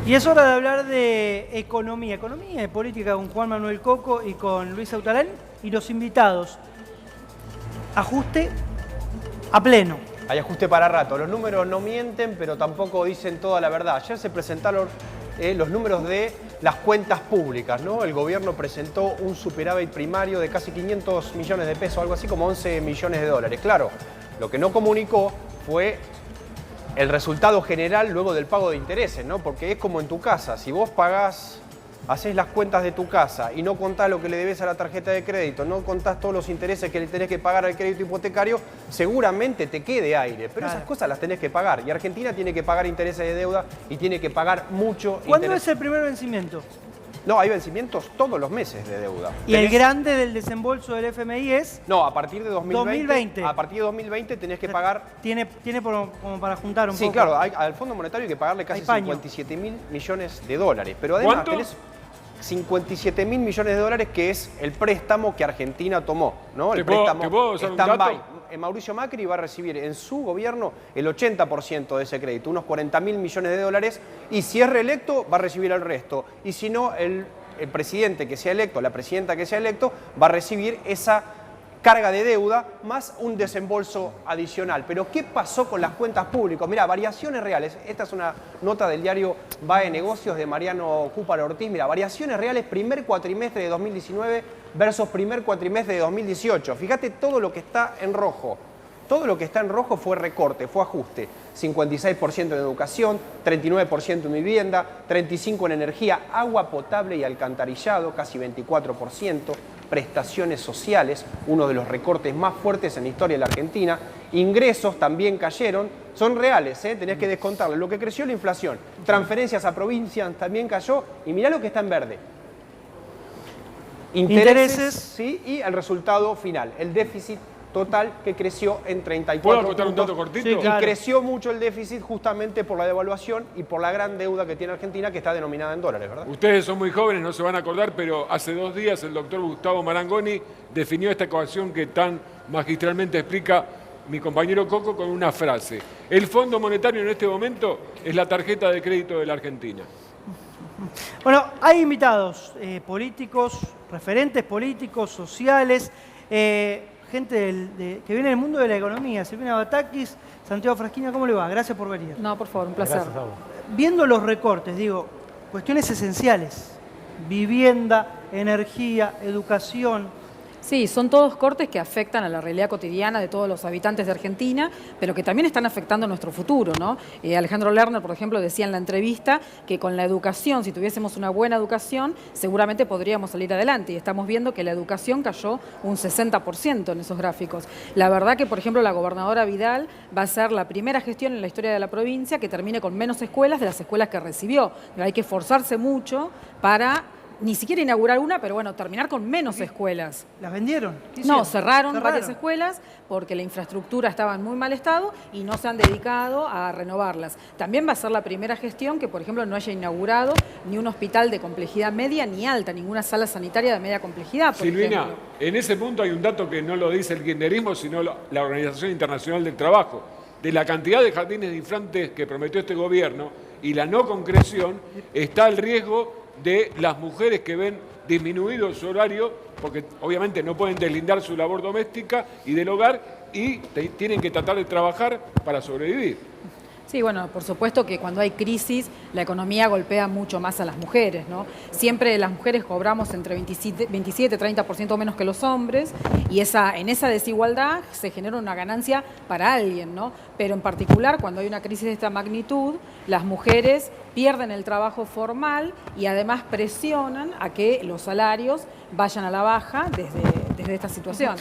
Y es hora de hablar de economía y política con Juan Manuel Coco y con Luis Autalán y los invitados. Ajuste a pleno. Hay ajuste para rato. Los números no mienten, pero tampoco dicen toda la verdad. Ayer se presentaron los números de las cuentas públicas, ¿no? El gobierno presentó un superávit primario de casi 500 millones de pesos, algo así como 11 millones de dólares. Claro, lo que no comunicó fue el resultado general luego del pago de intereses, ¿no? Porque es como en tu casa, si vos pagás, haces las cuentas de tu casa y no contás lo que le debes a la tarjeta de crédito, no contás todos los intereses que le tenés que pagar al crédito hipotecario, seguramente te quede aire, pero esas cosas las tenés que pagar. Y Argentina tiene que pagar intereses de deuda y tiene que pagar mucho interés. ¿Cuándo es el primer vencimiento? No, hay vencimientos todos los meses de deuda. ¿Y el grande del desembolso del FMI es? No, a partir de 2020. 2020. A partir de 2020 tenés que pagar... Tiene como para juntar un poco. Sí, claro, al Fondo Monetario hay que pagarle casi 57 mil millones de dólares. Pero además tenés 57 mil millones de dólares, que es el préstamo que Argentina tomó, ¿no? El préstamo stand-by. Mauricio Macri va a recibir en su gobierno el 80% de ese crédito, unos 40 mil millones de dólares, y si es reelecto va a recibir el resto. Y si no, el presidente que sea electo, la presidenta que sea electo, va a recibir esa carga de deuda más un desembolso adicional. Pero ¿qué pasó con las cuentas públicas? Mirá, variaciones reales. Esta es una nota del diario BAE Negocios de Mariano Cúparo Ortiz. Mirá, variaciones reales primer cuatrimestre de 2019 versus primer cuatrimestre de 2018. Fíjate todo lo que está en rojo. Todo lo que está en rojo fue recorte, fue ajuste. 56% en educación, 39% en vivienda, 35% en energía, agua potable y alcantarillado, casi 24%. Prestaciones sociales, uno de los recortes más fuertes en la historia de la Argentina. Ingresos también cayeron, son reales, tenés que descontarle. Lo que creció la inflación, transferencias a provincias también cayó, y mirá lo que está en verde. Intereses. Sí, y el resultado final, el déficit total, que creció en 34 ¿Puedo aportar un dato cortito? Sí, claro. Y creció mucho el déficit justamente por la devaluación y por la gran deuda que tiene Argentina, que está denominada en dólares, ¿verdad? Ustedes son muy jóvenes, no se van a acordar, pero hace 2 días el doctor Gustavo Marangoni definió esta ecuación que tan magistralmente explica mi compañero Coco con una frase. El Fondo Monetario en este momento es la tarjeta de crédito de la Argentina. Bueno, hay invitados políticos, referentes políticos, sociales, gente que viene del mundo de la economía. Silvina Batakis, Santiago Frasquina, ¿cómo le va? Gracias por venir. No, por favor, un placer. Gracias a vos. Viendo los recortes, digo, cuestiones esenciales, vivienda, energía, educación. Sí, son todos cortes que afectan a la realidad cotidiana de todos los habitantes de Argentina, pero que también están afectando nuestro futuro, ¿no? Alejandro Lerner, por ejemplo, decía en la entrevista que con la educación, si tuviésemos una buena educación, seguramente podríamos salir adelante. Y estamos viendo que la educación cayó un 60% en esos gráficos. La verdad que, por ejemplo, la gobernadora Vidal va a ser la primera gestión en la historia de la provincia que termine con menos escuelas de las escuelas que recibió. Pero hay que esforzarse mucho para ni siquiera inaugurar una, pero bueno, terminar con menos escuelas. ¿Las vendieron? No, cerraron varias escuelas porque la infraestructura estaba en muy mal estado y no se han dedicado a renovarlas. También va a ser la primera gestión que, por ejemplo, no haya inaugurado ni un hospital de complejidad media ni alta, ninguna sala sanitaria de media complejidad, por Silvina, ejemplo. en ese punto hay un dato que no lo dice el kirchnerismo, sino la Organización Internacional del Trabajo. De la cantidad de jardines de infantes que prometió este gobierno y la no concreción, está el riesgo de las mujeres que ven disminuido su horario, porque obviamente no pueden deslindar su labor doméstica y del hogar y tienen que tratar de trabajar para sobrevivir. Sí, bueno, por supuesto que cuando hay crisis la economía golpea mucho más a las mujeres, ¿no? Siempre las mujeres cobramos entre 27 y 30% menos que los hombres y en esa desigualdad se genera una ganancia para alguien, ¿no? Pero en particular cuando hay una crisis de esta magnitud, las mujeres pierden el trabajo formal y además presionan a que los salarios vayan a la baja desde esta situación.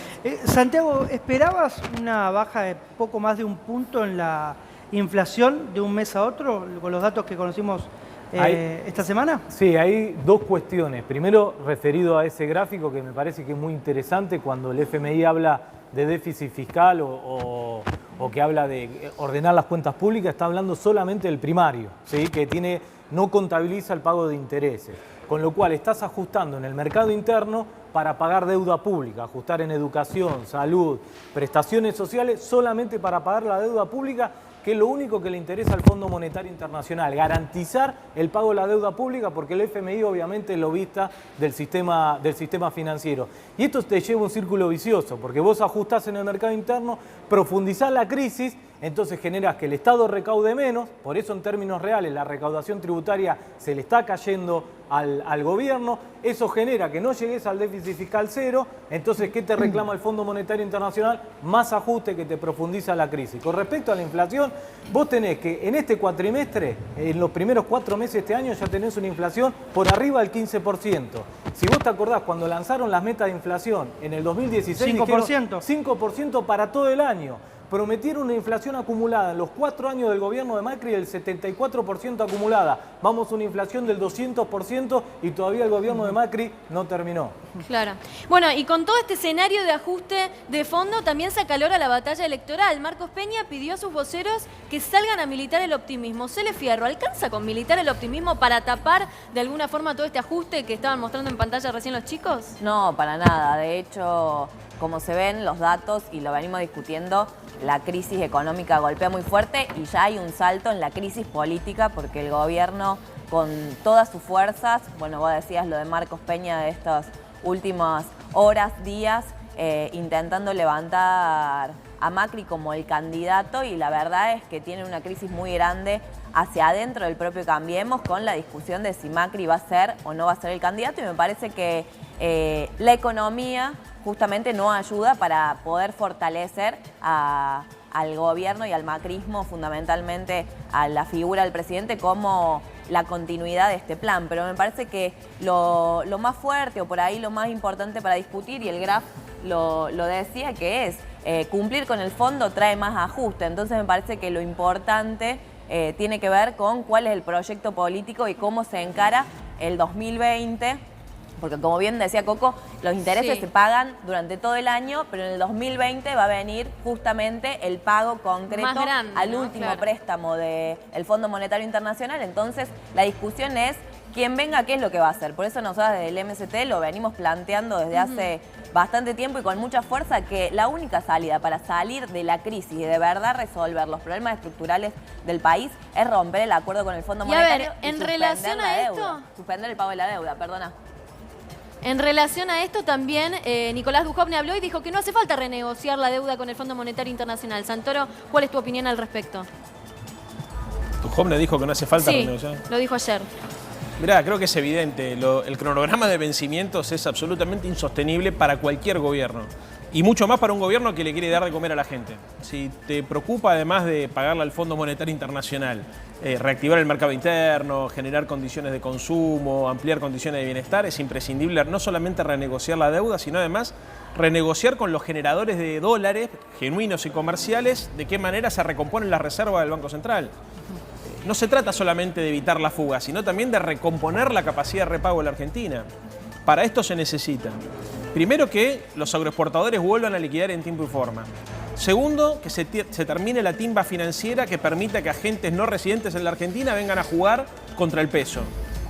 Santiago, ¿esperabas una baja de poco más de un punto en la inflación de un mes a otro, con los datos que conocimos esta semana? Sí, hay dos cuestiones. Primero, referido a ese gráfico que me parece que es muy interesante cuando el FMI habla de déficit fiscal o que habla de ordenar las cuentas públicas, está hablando solamente del primario, ¿sí? Que no contabiliza el pago de intereses. Con lo cual estás ajustando en el mercado interno para pagar deuda pública, ajustar en educación, salud, prestaciones sociales, solamente para pagar la deuda pública que es lo único que le interesa al Fondo Monetario Internacional, garantizar el pago de la deuda pública, porque el FMI obviamente es lobista del sistema financiero. Y esto te lleva a un círculo vicioso, porque vos ajustás en el mercado interno, profundizás la crisis, entonces generás que el Estado recaude menos, por eso en términos reales la recaudación tributaria se le está cayendo al gobierno, eso genera que no llegues al déficit fiscal cero, entonces ¿qué te reclama el Fondo Monetario Internacional? Más ajuste que te profundiza la crisis. Con respecto a la inflación, vos tenés que en este cuatrimestre, en los primeros 4 meses de este año, ya tenés una inflación por arriba del 15%. Si vos te acordás, cuando lanzaron las metas de inflación en el 2016, 5%. 5% para todo el año. Prometieron una inflación acumulada en los 4 años del gobierno de Macri del 74% acumulada. Vamos a una inflación del 200% y todavía el gobierno de Macri no terminó. Claro. Bueno, y con todo este escenario de ajuste de fondo también se acalora la batalla electoral. Marcos Peña pidió a sus voceros que salgan a militar el optimismo. Cele Fierro, ¿alcanza con militar el optimismo para tapar de alguna forma todo este ajuste que estaban mostrando en pantalla recién los chicos? No, para nada. De hecho, como se ven los datos y lo venimos discutiendo, la crisis económica golpea muy fuerte y ya hay un salto en la crisis política porque el gobierno con todas sus fuerzas, bueno, vos decías lo de Marcos Peña de estas últimas horas, días, intentando levantar a Macri como el candidato y la verdad es que tiene una crisis muy grande hacia adentro del propio Cambiemos con la discusión de si Macri va a ser o no va a ser el candidato y me parece que la economía justamente no ayuda para poder fortalecer al gobierno y al macrismo, fundamentalmente a la figura del presidente como la continuidad de este plan. Pero me parece que lo más fuerte o por ahí lo más importante para discutir, y el Graf lo decía, que es cumplir con el fondo trae más ajuste. Entonces me parece que lo importante tiene que ver con cuál es el proyecto político y cómo se encara el 2020. Porque como bien decía Coco, los intereses se pagan durante todo el año, pero en el 2020 va a venir justamente el pago concreto más grande, al último préstamo del Fondo Monetario Internacional. Entonces, la discusión es quién venga, qué es lo que va a hacer. Por eso nosotros desde el MST lo venimos planteando desde hace bastante tiempo y con mucha fuerza, que la única salida para salir de la crisis y de verdad resolver los problemas estructurales del país es romper el acuerdo con el Fondo Monetario y en relación a esto, suspender el pago de la deuda, perdona. En relación a esto también Nicolás Dujovne habló y dijo que no hace falta renegociar la deuda con el Fondo Monetario Internacional. Santoro, ¿cuál es tu opinión al respecto? Dujovne dijo que no hace falta renegociar. Lo dijo ayer. Mirá, creo que es evidente. El cronograma de vencimientos es absolutamente insostenible para cualquier gobierno. Y mucho más para un gobierno que le quiere dar de comer a la gente. Si te preocupa, además de pagarle al Fondo Monetario Internacional, reactivar el mercado interno, generar condiciones de consumo, ampliar condiciones de bienestar, es imprescindible no solamente renegociar la deuda, sino además renegociar con los generadores de dólares genuinos y comerciales de qué manera se recomponen las reservas del Banco Central. No se trata solamente de evitar la fuga, sino también de recomponer la capacidad de repago de la Argentina. Para esto se necesita, primero, que los agroexportadores vuelvan a liquidar en tiempo y forma. Segundo, que se termine la timba financiera que permita que agentes no residentes en la Argentina vengan a jugar contra el peso.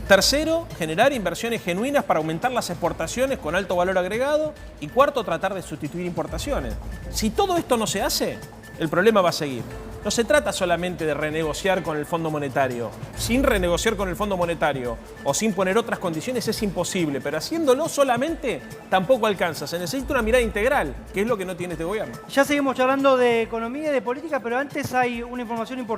Tercero, generar inversiones genuinas para aumentar las exportaciones con alto valor agregado. Y cuarto, tratar de sustituir importaciones. Si todo esto no se hace, el problema va a seguir. No se trata solamente de renegociar con el Fondo Monetario. Sin renegociar con el Fondo Monetario o sin poner otras condiciones es imposible, pero haciéndolo solamente tampoco alcanza. Se necesita una mirada integral, que es lo que no tiene este gobierno. Ya seguimos charlando de economía y de política, pero antes hay una información importante.